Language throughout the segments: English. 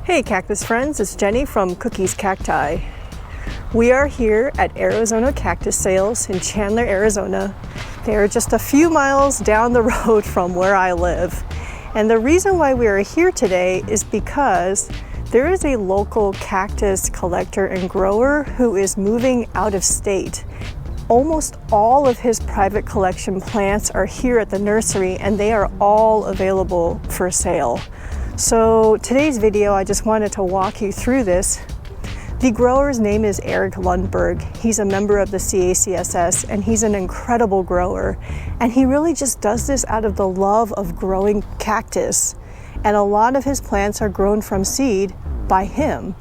Hey cactus friends, it's Jenny from Cookies Cacti. We are here at Arizona Cactus Sales in Chandler, Arizona. They are just a few miles down the road from where I live. And the reason why we are here today is because there is a local cactus collector and grower who is moving out of state. Almost all of his private collection plants are here at the nursery and they are all available for sale. So today's video, I just wanted to walk you through this. The grower's name is Eric Lundberg. He's a member of the CACSS and he's an incredible grower. And he really just does this out of the love of growing cactus. And a lot of his plants are grown from seed by him.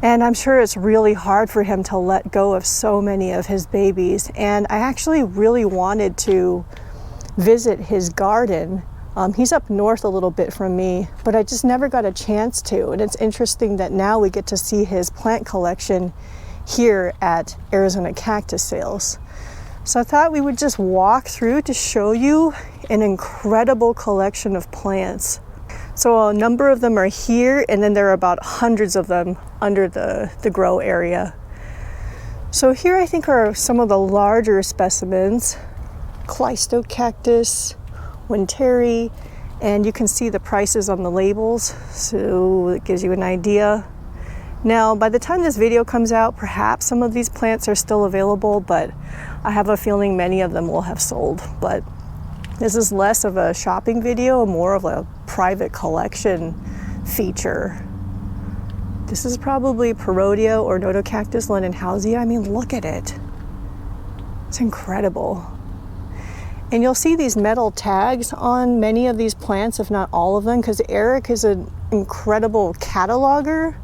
And I'm sure it's really hard for him to let go of so many of his babies. And I actually really wanted to visit his garden. He's up north a little bit from me, but I just never got a chance to. And it's interesting that now we get to see his plant collection here at Arizona Cactus Sales. So I thought we would just walk through to show you an incredible collection of plants. So a number of them are here, and then there are about hundreds of them under the grow area. So here I think are some of the larger specimens. Cleistocactus, ENTIRE, and you can see the prices on the labels, so it gives you an idea. Now, by the time this video comes out, perhaps some of these plants are still available, but I have a feeling many of them will have sold. But this is less of a shopping video, more of a private collection feature. This is probably Perodia or Notocactus Lindenhausii. I mean, look at it. It's incredible. And you'll see these metal tags on many of these plants, if not all of them, because Eric is an incredible cataloger.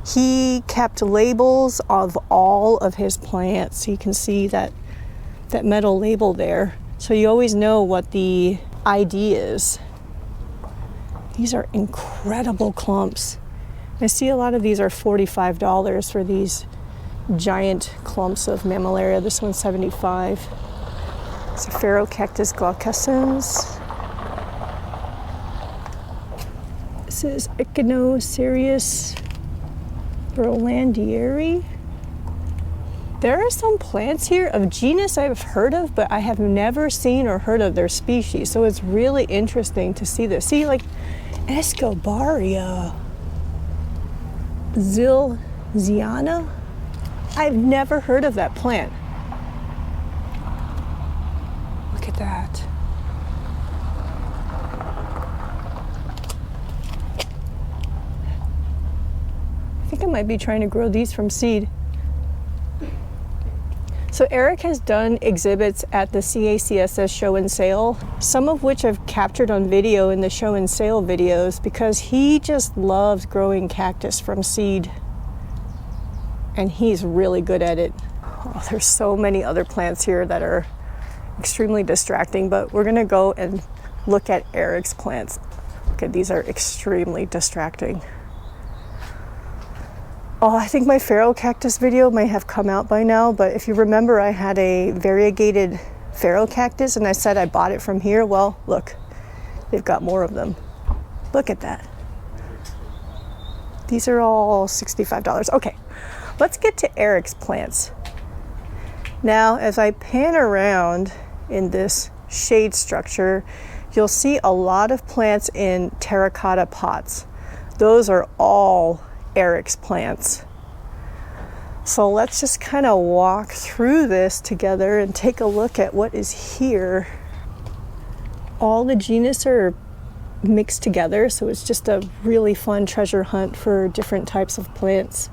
He kept labels of all of his plants. You can see that metal label there. So you always know what the ID is. These are incredible clumps. I see a lot of these are $45 for these giant clumps of mammillaria. This one's $75. It's a Cactus glaucescens. This is Echinocerius Rolandieri. There are some plants here of genus I've heard of, but I have never seen or heard of their species. So it's really interesting to see this. See, like Escobaria, Zilziana. I've never heard of that plant. Look at that. I think I might be trying to grow these from seed. So Eric has done exhibits at the CACSS show and sale, some of which I've captured on video in the show and sale videos because he just loves growing cactus from seed. And he's really good at it. Oh, there's so many other plants here that are extremely distracting, but we're gonna go and look at Eric's plants. Okay, these are extremely distracting. Oh, I think my pharaoh cactus video might have come out by now, but if you remember, I had a variegated pharaoh cactus and I said I bought it from here. Well, look, they've got more of them. Look at that. These are all $65. Okay, let's get to Eric's plants. Now, as I pan around in this shade structure, you'll see a lot of plants in terracotta pots. Those are all Eric's plants. So let's just kind of walk through this together and take a look at what is here. All the genus are mixed together, so it's just a really fun treasure hunt for different types of plants.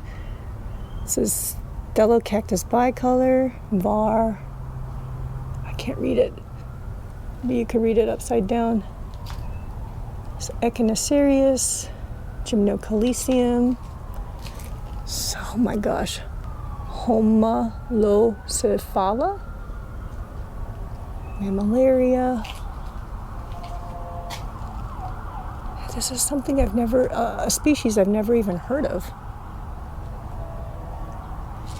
This is Delocactus bicolor, var. I can't read it. Maybe you can read it upside down. So Echinocerius, Gymnocalycium. So, oh my gosh, Homalocephala, Mammillaria. This is something I've never, a species I've never even heard of.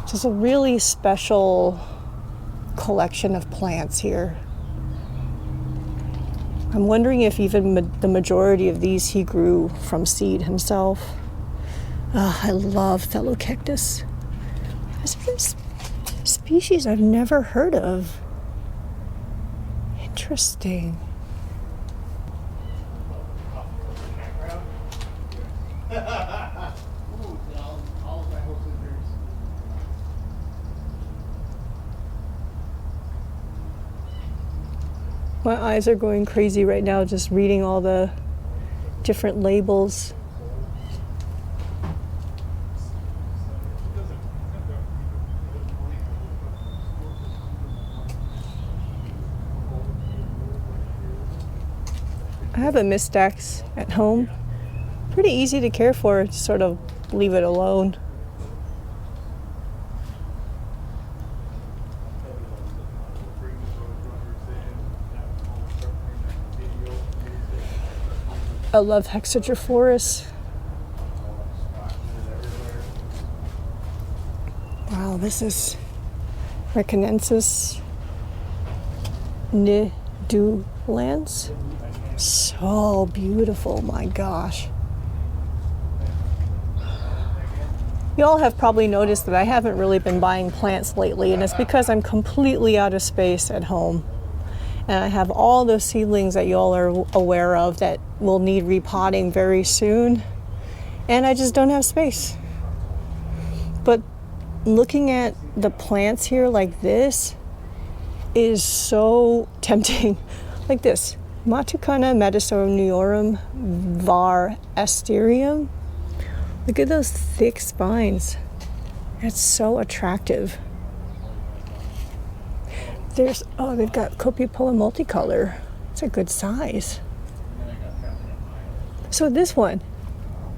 Just a really special collection of plants here. I'm wondering if even the majority of these he grew from seed himself. Oh, I love Thelocactus. This is a species I've never heard of. Interesting. My eyes are going crazy right now just reading all the different labels. I have a Mistax at home. Pretty easy to care for, just sort of leave it alone. I love Hexatrophorus. Wow, this is Reconensis nidulans. So beautiful, my gosh. You all have probably noticed that I haven't really been buying plants lately, and it's because I'm completely out of space at home. And I have all those seedlings that you all are aware of that will need repotting very soon. And I just don't have space. But looking at the plants here like this is so tempting. Like this, Matucana medisoniorum var asterium. Look at those thick spines. It's so attractive. They've got Copiapoa multicolor. It's a good size. So this one,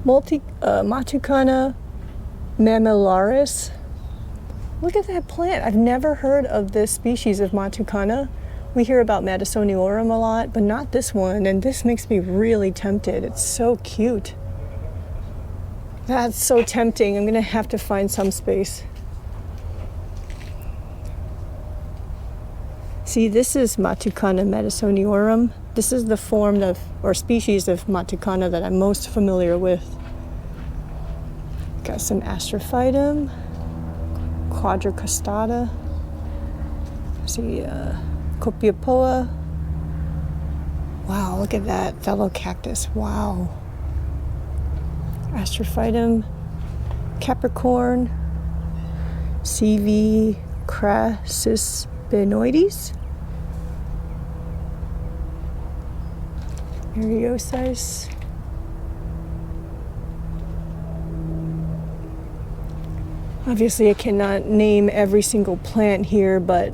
Matucana mammillaris. Look at that plant. I've never heard of this species of Matucana. We hear about Madisoniorum a lot, but not this one. And this makes me really tempted. It's so cute. That's so tempting. I'm gonna have to find some space. See, this is Matucana medisoniorum. This is the form of, or species of Matucana that I'm most familiar with. Got some Astrophytum, Quadracostata. See, Copiapoa. Wow, look at that, Thelocactus, wow. Astrophytum, Capricorn, CV crassispinoides. Ariosis. Obviously I cannot name every single plant here, but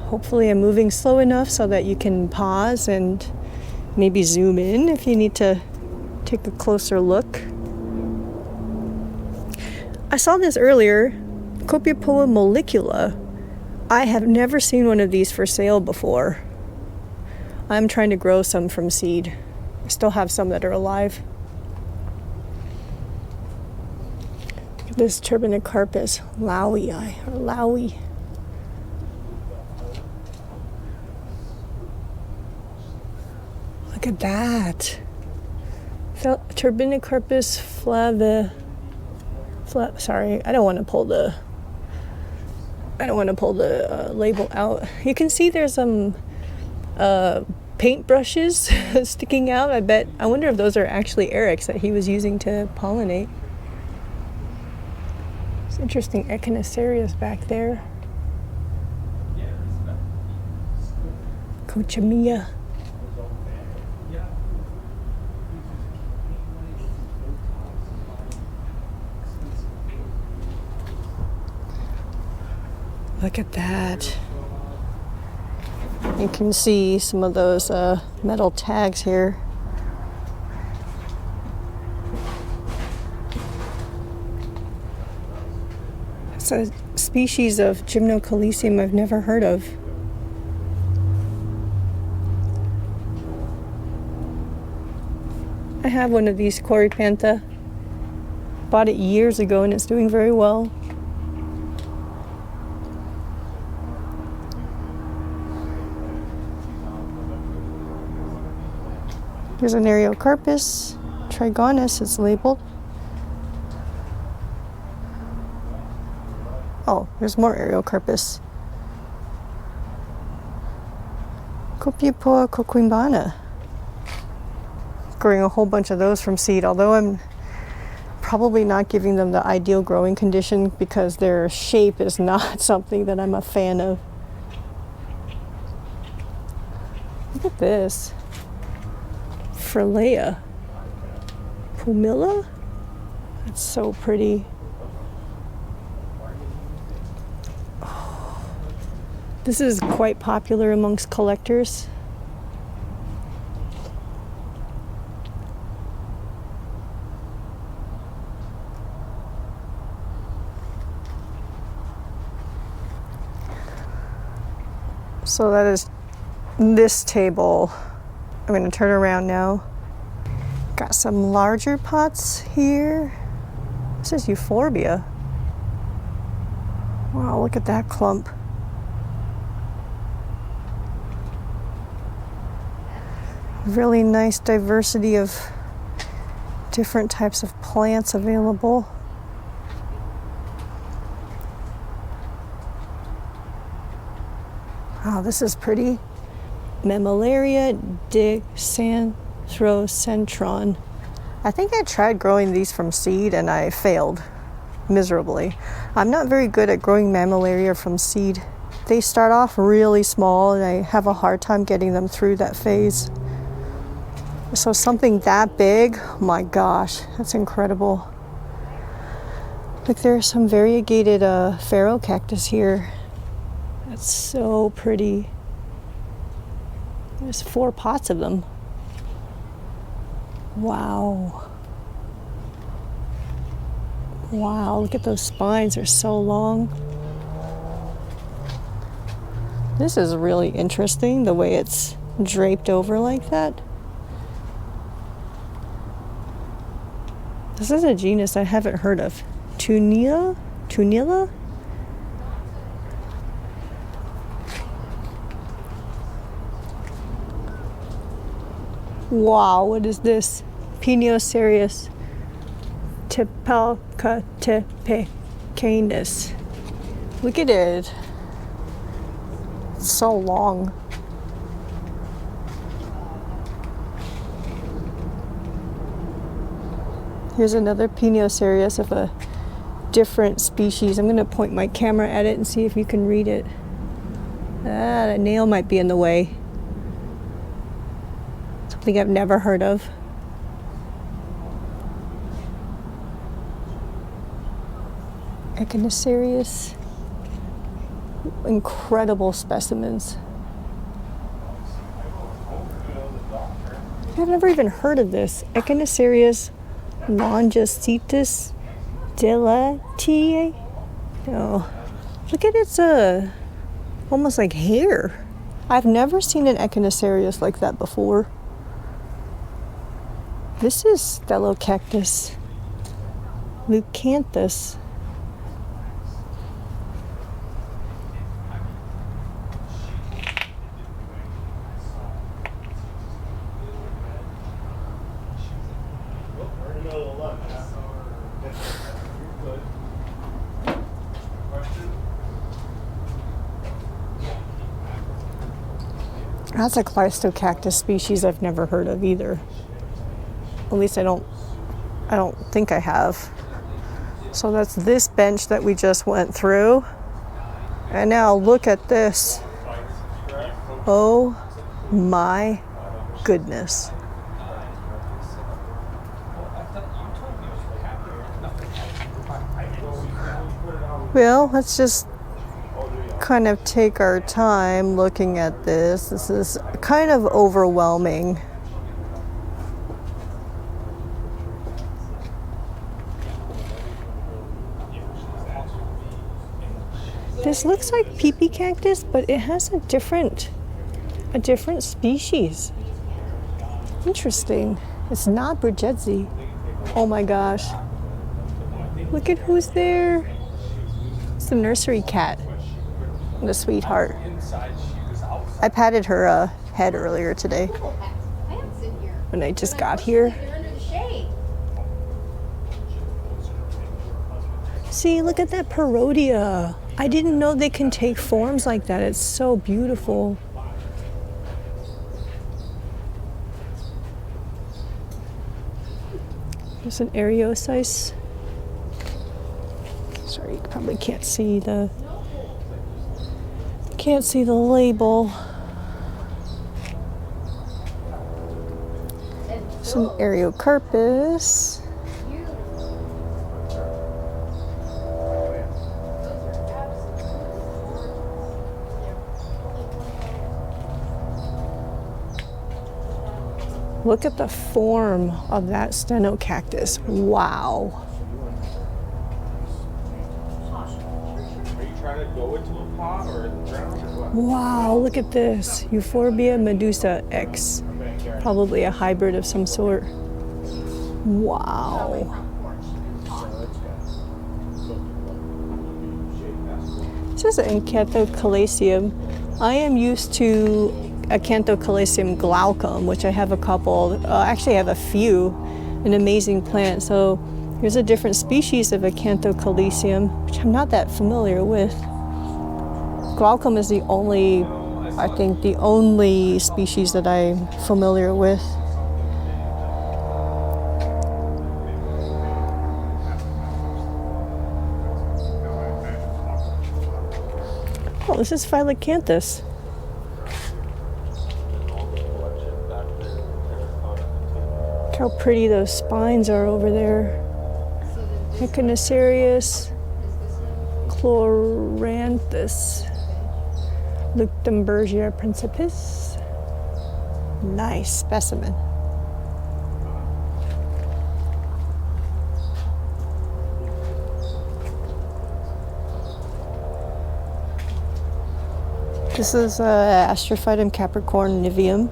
hopefully I'm moving slow enough so that you can pause and maybe zoom in if you need to take a closer look. I saw this earlier, Copiapoa mollicula. I have never seen one of these for sale before. I'm trying to grow some from seed. I still have some that are alive. This Turbinicarpus lowii, or lowie. Look at that. Turbinicarpus sorry, I don't want to pull the label out. You can see there's some paintbrushes sticking out. I wonder if those are actually Eric's that he was using to pollinate. It's interesting Echinacerius back there. Cochamia. Look at that. You can see some of those metal tags here. It's a species of Gymnocalycium I've never heard of. I have one of these Coryphantha. Bought it years ago and it's doing very well. Here's an Areocarpus trigonus, it's labeled. Oh, there's more Areocarpus. Copiapoa coquimbana. Growing a whole bunch of those from seed, although I'm probably not giving them the ideal growing condition because their shape is not something that I'm a fan of. Look at this. Frelea. Pumila? That's so pretty. Oh, this is quite popular amongst collectors. So that is this table. I'm going to turn around now. Got some larger pots here. This is euphorbia. Wow, look at that clump. Really nice diversity of different types of plants available. Wow, this is pretty. Mammillaria dexanthrocentron. I think I tried growing these from seed and I failed miserably. I'm not very good at growing mammillaria from seed. They start off really small and I have a hard time getting them through that phase. So something that big, oh my gosh, that's incredible. Look, there's some variegated pharaoh cactus here. That's so pretty. There's 4 pots of them. Wow. Wow, look at those spines, they're so long. This is really interesting, the way it's draped over like that. This is a genus I haven't heard of. Tunilla? Wow, what is this? Piniocereus tepalcatepecanus. Look at it. It's so long. Here's another Piniocereus of a different species. I'm going to point my camera at it and see if you can read it. The nail might be in the way. Something I've never heard of. Echinocerius. Incredible specimens. I've never even heard of this. Echinocerius longicitus dilatii. Oh, look at its almost like hair. I've never seen an Echinocerius like that before. This is Stellocactus leucanthus. That's a Cleistocactus species I've never heard of either. At least I don't think I have. So that's this bench that we just went through. And now look at this. Oh my goodness. Well, let's just kind of take our time looking at this. This is kind of overwhelming. This looks like peepee cactus, but it has a different species. Interesting. It's not Bridgetzi. Oh my gosh. Look at who's there. It's the nursery cat. The sweetheart. I patted her head earlier today. when I just got here. See, look at that Parodia. I didn't know they can take forms like that. It's so beautiful. There's an Areosice. Sorry, you probably can't see the label. Some Areocarpus. Look at the form of that stenocactus. Wow. Are you trying to go into a pot or in the ground or what? Wow, look at this. Euphorbia medusa X. Probably a hybrid of some sort. Wow. This is an Acanthocalacium. I am used to Acanthocalacium glaucum, which I have a couple. Actually, I have a few. An amazing plant. So here's a different species of Acanthocalacium, which I'm not that familiar with. Glaucum is the only, I think, the only species that I'm familiar with. Oh, this is Phylocanthus. Look how pretty those spines are over there. Echinacerius, Chloranthus, Leuchtenbergia principis. Nice specimen. This is Astrophytum capricornivium.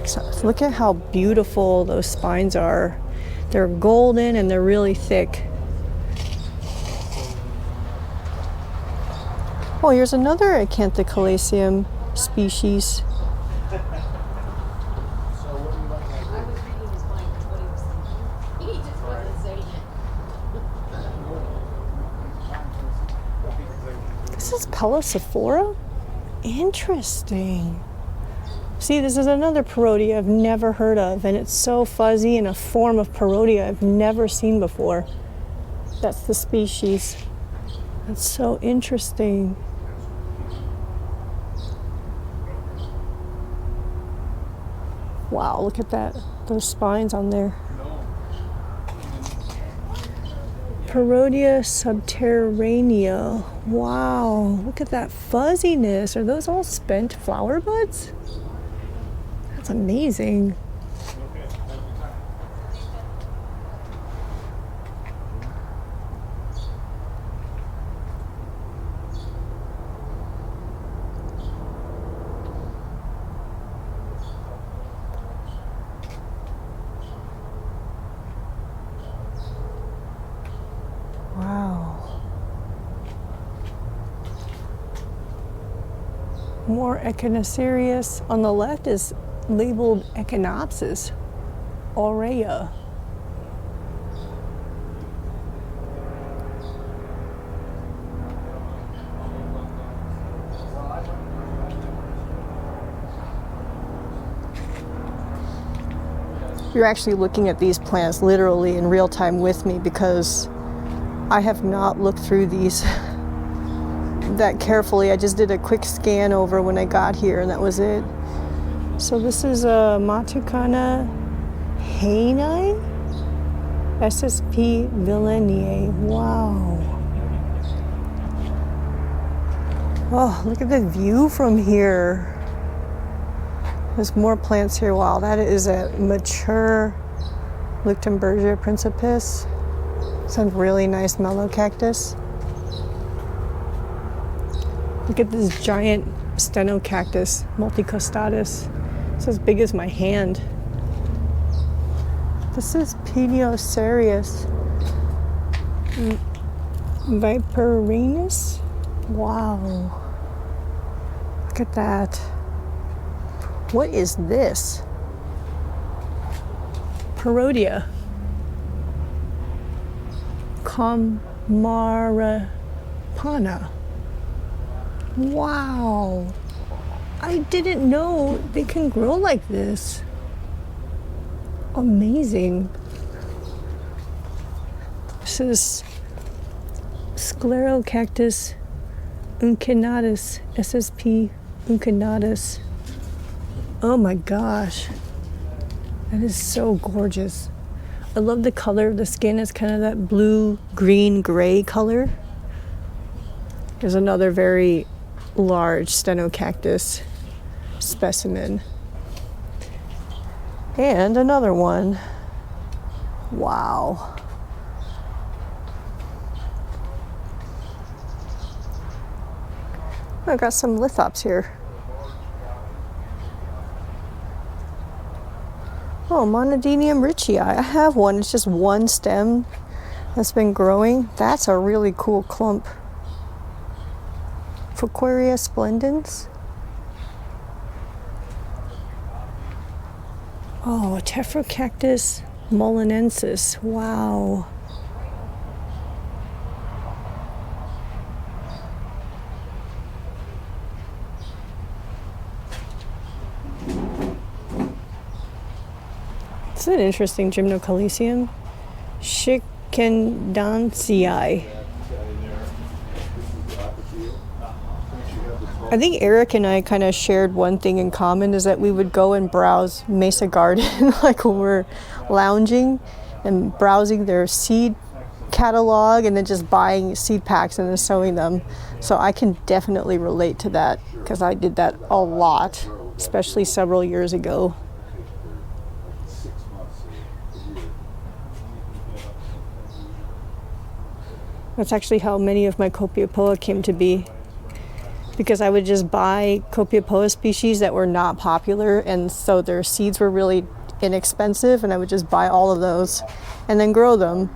So look at how beautiful those spines are. They're golden and they're really thick. Oh, here's another Acanthocalacium species. This is Pellosophora? Interesting. See, this is another Parodia I've never heard of, and it's so fuzzy in a form of Parodia I've never seen before. That's the species. That's so interesting. Wow, look at that. Those spines on there. Parodia subterranea. Wow, look at that fuzziness. Are those all spent flower buds? That's amazing. Wow. More Echinacerius. On the left is labeled Echinopsis aurea. You're actually looking at these plants literally in real time with me because I have not looked through these that carefully. I just did a quick scan over when I got here and that was it. So this is a Matucana haini, SSP villeniae. Wow. Oh, look at the view from here. There's more plants here. Wow, that is a mature Leuchtenbergia principis. Some really nice mellow cactus. Look at this giant stenocactus, multicostatus. It's as big as my hand. This is Peniocerius viperinus. Wow. Look at that. What is this? Parodia. Camarapana. Wow. I didn't know they can grow like this. Amazing. This is Sclerocactus uncinnatus, SSP uncinnatus. Oh my gosh. That is so gorgeous. I love the color of the skin. It's kind of that blue, green, gray color. There's another very large stenocactus specimen. And another one. Wow. I've got some lithops here. Oh, Monodinium richii. I have one. It's just one stem that's been growing. That's a really cool clump. Fuquaria splendens. Oh, Tephrocarpus molinensis. Wow. It's an interesting Gymnocalycium. Schickendancii. I think Eric and I kind of shared one thing in common, is that we would go and browse Mesa Garden like when we're lounging and browsing their seed catalog and then just buying seed packs and then sowing them. So I can definitely relate to that because I did that a lot, especially several years ago. That's actually how many of my Copiapoa came to be, because I would just buy Copiapoa species that were not popular, and so their seeds were really inexpensive, and I would just buy all of those and then grow them.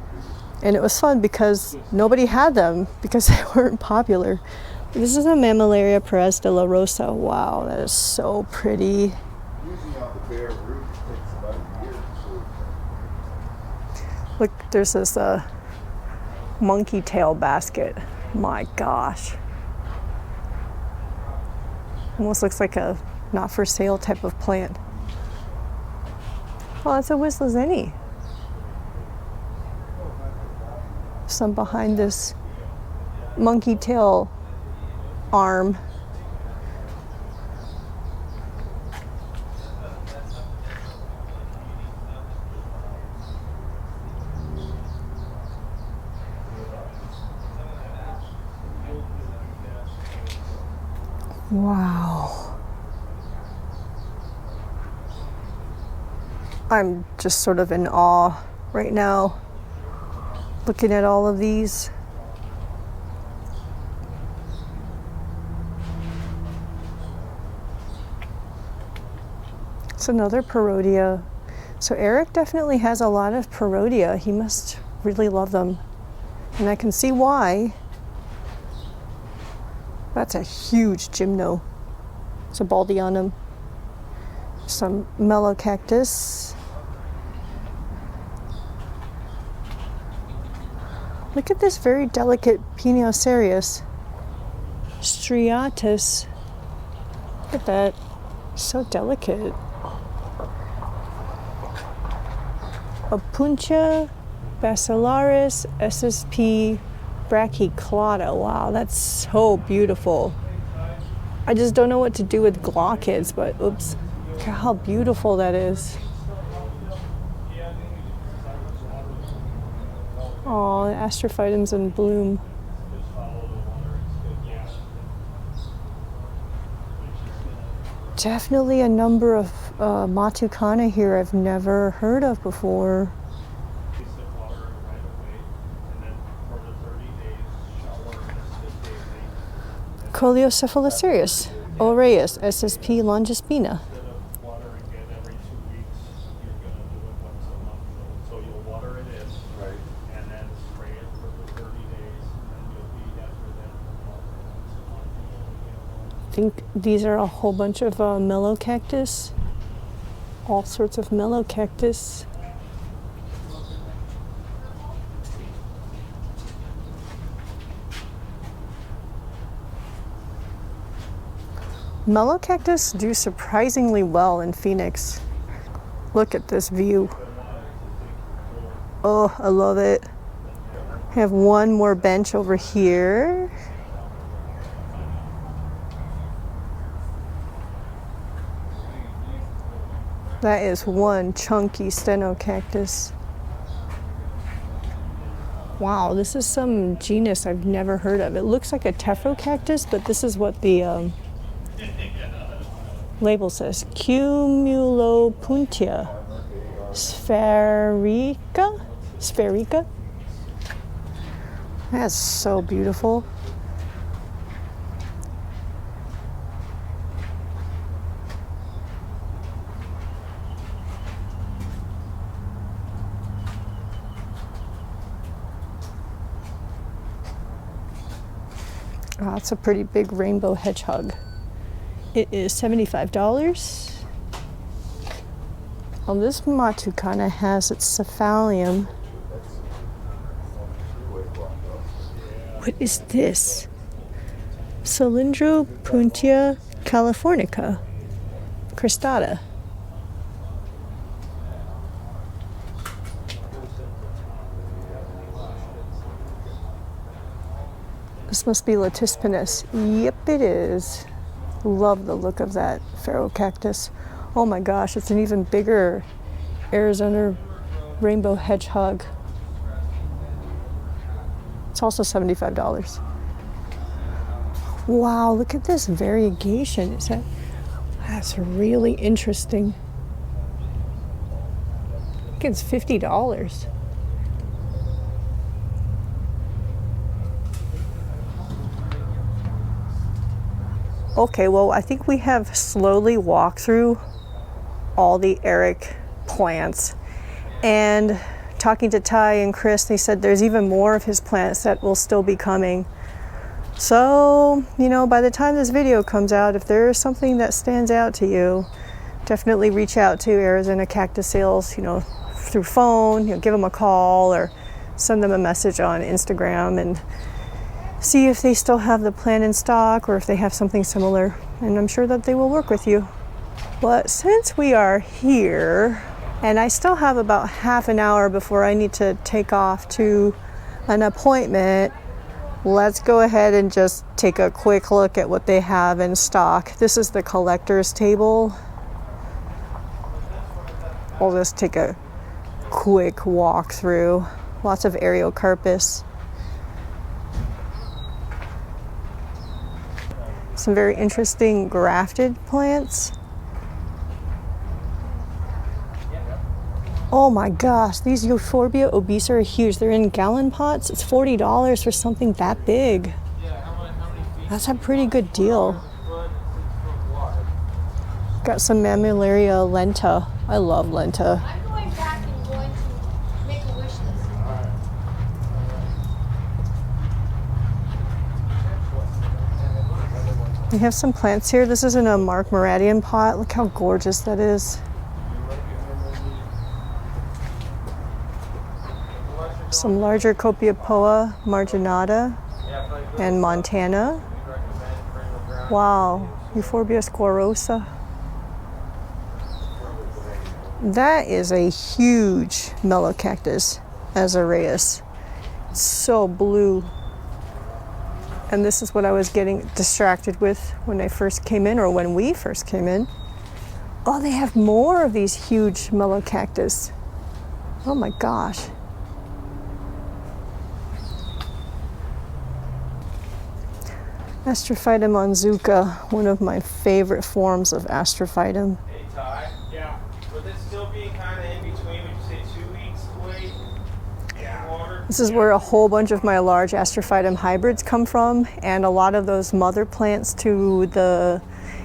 And it was fun because nobody had them because they weren't popular. This is a Mammillaria Perez de la Rosa. Wow, that is so pretty. Look, there's this monkey tail basket. My gosh. Almost looks like a not for sale type of plant. Oh, it's a Wisslazeni. Some behind this monkey tail arm. Wow. I'm just sort of in awe right now, looking at all of these. It's another Parodia. So Eric definitely has a lot of Parodia. He must really love them. And I can see why. That's a huge gymno. It's a Baldianum. Some Melocactus. Look at this very delicate Peniocerius. Striatus. Look at that. So delicate. Opuntia basilaris SSP brachyclada. Wow, that's so beautiful. I just don't know what to do with glaucids, but oops. Look at how beautiful that is. Oh, the astrophytum's in bloom. Definitely a number of Matucana here I've never heard of before. Coliocephalocerius aureus SSP longispina. think these are a whole bunch of mellow cactus. All sorts of mellow cactus. Mellow cactus do surprisingly well in Phoenix. Look at this view. Oh, I love it. I have one more bench over here. That is one chunky steno cactus. Wow, this is some genus I've never heard of. It looks like a tephro-cactus, but this is what the label says. Cumulopuntia spherica. That's so beautiful. Oh, that's a pretty big rainbow hedgehog. It is $75. Well, this matu kind of has its cephalium. What is this? Cylindropuntia californica cristata. This must be Latispinus. Yep, it is. Love the look of that pharaoh cactus. Oh my gosh, it's an even bigger Arizona rainbow hedgehog. It's also $75. Wow, look at this variegation. That's really interesting. I think it's $50. Okay, well, I think we have slowly walked through all the Eric plants. And talking to Ty and Chris, they said there's even more of his plants that will still be coming. So, you know, by the time this video comes out, if there's something that stands out to you, definitely reach out to Arizona Cactus Sales, you know, through phone, you know, give them a call or send them a message on Instagram and see if they still have the plant in stock or if they have something similar, and I'm sure that they will work with you. But since we are here, and I still have about half an hour before I need to take off to an appointment, let's go ahead and just take a quick look at what they have in stock. This is the collector's table. We'll just take a quick walk through. Lots of Ariocarpus. Some very interesting grafted plants. Oh my gosh, these Euphorbia obesa are huge. They're in gallon pots. It's $40 for something that big. That's a pretty good deal. Got some Mammillaria lenta. I love lenta. I'm going back and going to make a wish list. We have some plants here. This is in a Mark Moradian pot. Look how gorgeous that is. Some larger Copiapoa marginata and Montana. Wow, Euphorbia squarosa. That is a huge mellow cactus, Azareus. It's so blue. And this is what I was getting distracted with when I first came in, or when we first came in. Oh, they have more of these huge mellow cactus. Oh my gosh. Astrophytum onzuka, one of my favorite forms of Astrophytum. Hey, Ty. Yeah. With it still being kind of in between, would you say 2 weeks to wait? Yeah. Water? This is where a whole bunch of my large Astrophytum hybrids come from, and a lot of those mother plants to the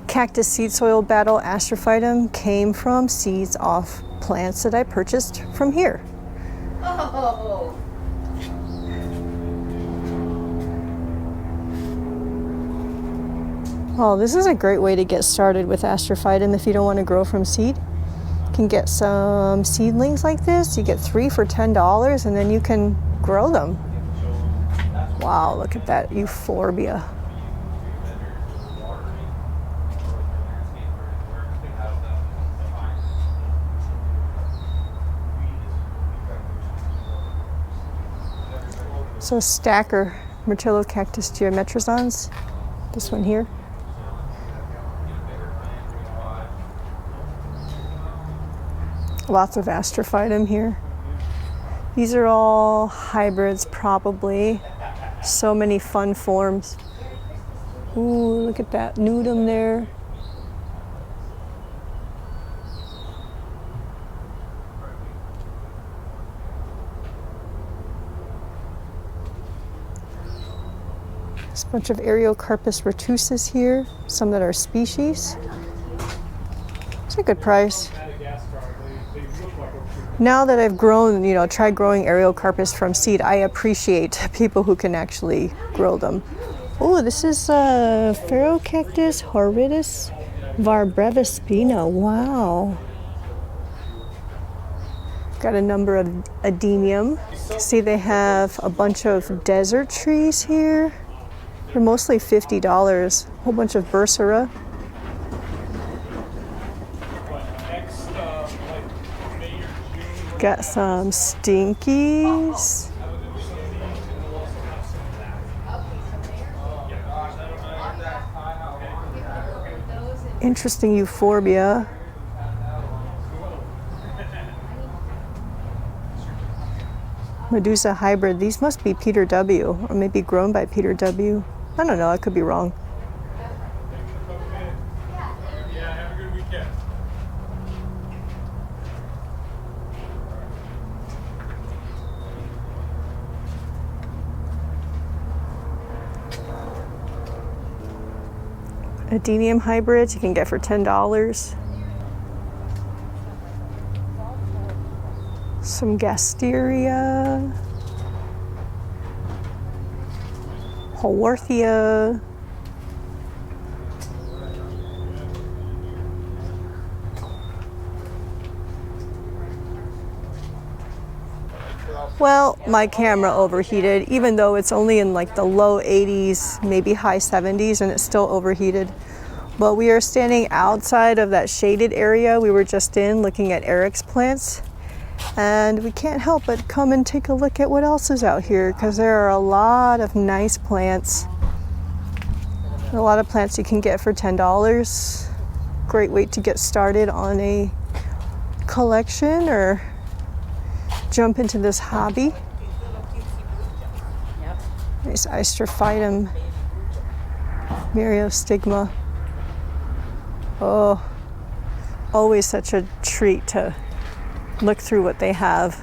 cactus seed soil battle Astrophytum came from seeds off plants that I purchased from here. Oh, Oh, this is a great way to get started with astrophytum if you don't want to grow from seed. You can get some seedlings like this. You get 3 for $10 and then you can grow them. Wow, look at that euphorbia. So stacker Myrtillocactus geometrizans, this one here. Lots of astrophytum here. These are all hybrids probably. So many fun forms. Ooh, look at that nudum there. There's a bunch of Areocarpus retusus here, some that are species. It's a good price. Now that I've grown, tried growing Areocarpus from seed, I appreciate people who can actually grow them. Oh, this is Pherocactus horridus varbrevespina. Wow. Got a number of adenium. See, they have a bunch of desert trees here. They're mostly $50. A whole bunch of bursera. Got some stinkies. Interesting euphorbia. Medusa hybrid. These must be Peter W. or maybe grown by Peter W. I don't know, I could be wrong. Yeah, have a good weekend. Adenium hybrids you can get for $10. Some Gasteria. Haworthia. Well, my camera overheated, even though it's only in like the low 80s, maybe high 70s, and it's still overheated. But we are standing outside of that shaded area we were just in, looking at Eric's plants. And we can't help but come and take a look at what else is out here, because there are a lot of nice plants. A lot of plants you can get for $10. Great way to get started on a collection or jump into this hobby. Nice Istrophytum myriostigma. Oh, always such a treat to look through what they have.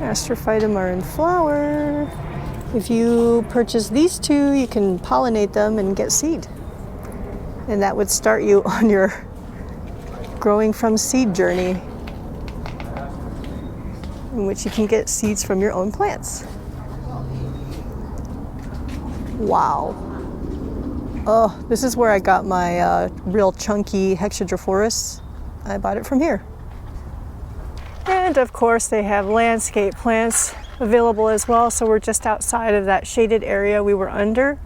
Astrophytum are in flower. If you purchase these two, you can pollinate them and get seed. And that would start you on your growing from seed journey, in which you can get seeds from your own plants. Wow. Oh, this is where I got my real chunky Hexadrophorus. I bought it from here. And of course they have landscape plants available as well. So we're just outside of that shaded area we were under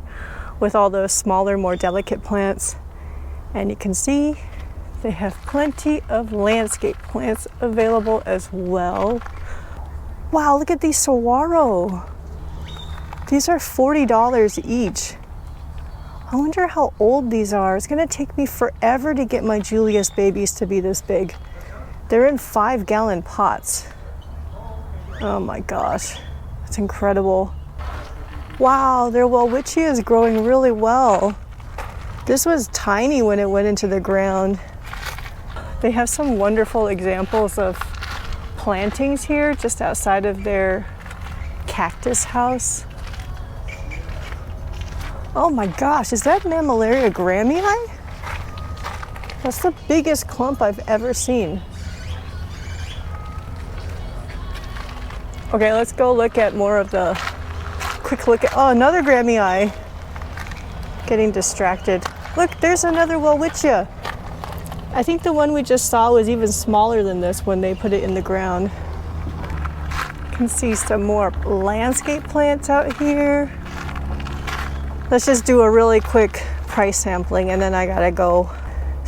with all those smaller, more delicate plants. And you can see they have plenty of landscape plants available as well. Wow, look at these saguaro. These are $40 each. I wonder how old these are. It's gonna take me forever to get my Julius babies to be this big. They're in 5-gallon pots. Oh my gosh, that's incredible. Wow, their Welwitschia is growing really well. This was tiny when it went into the ground. They have some wonderful examples of plantings here just outside of their cactus house. Oh my gosh, is that Mammillaria grammii? That's the biggest clump I've ever seen. Okay, let's go look at more of the quick look at, oh, another Grammy eye. Getting distracted. Look, there's another Welwitschia. I think the one we just saw was even smaller than this when they put it in the ground. You can see some more landscape plants out here. Let's just do a really quick price sampling and then I gotta go.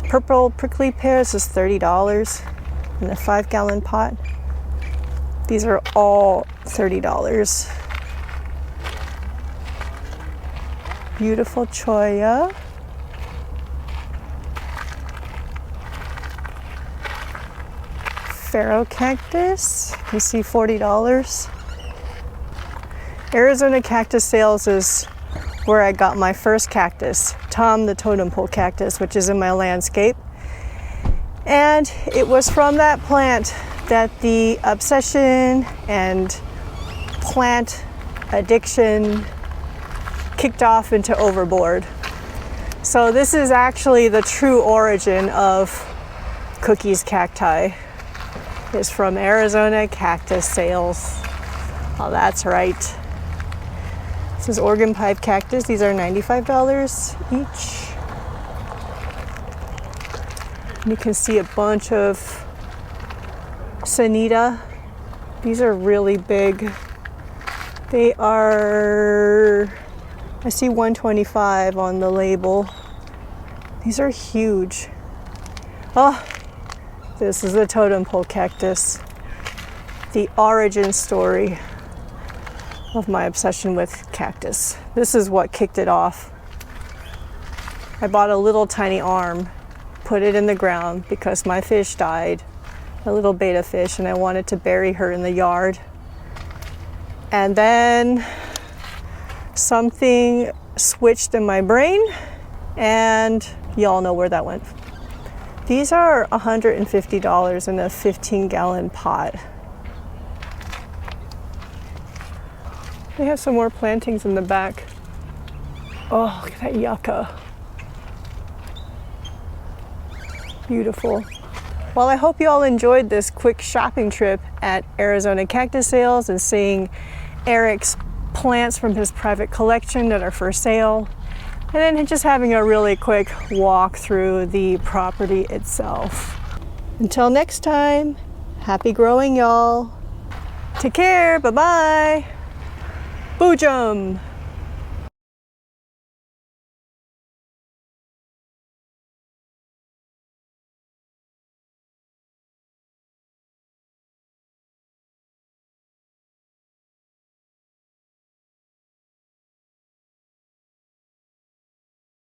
Purple prickly pears is $30 in a 5-gallon pot. These are all $30. Beautiful cholla. Pharaoh cactus, you see $40. Arizona Cactus Sales is where I got my first cactus, Tom the totem pole cactus, which is in my landscape. And it was from that plant that the obsession and plant addiction kicked off into overboard. So this is actually the true origin of Cookies Cacti. It's from Arizona Cactus Sales. Oh, that's right. This is Organ Pipe Cactus. These are $95 each. And you can see a bunch of Sanita. These are really big. They are, I see 125 on the label. These are huge. Oh, this is the totem pole cactus. The origin story of my obsession with cactus. This is what kicked it off. I bought a little tiny arm, put it in the ground because my fish died, a little betta fish, and I wanted to bury her in the yard. And then something switched in my brain and y'all know where that went. These are $150 in a 15-gallon pot. They have some more plantings in the back. Oh, look at that yucca. Beautiful. Well, I hope you all enjoyed this quick shopping trip at Arizona Cactus Sales and seeing Eric's plants from his private collection that are for sale. And then just having a really quick walk through the property itself. Until next time, happy growing, y'all. Take care, bye-bye. Boojum!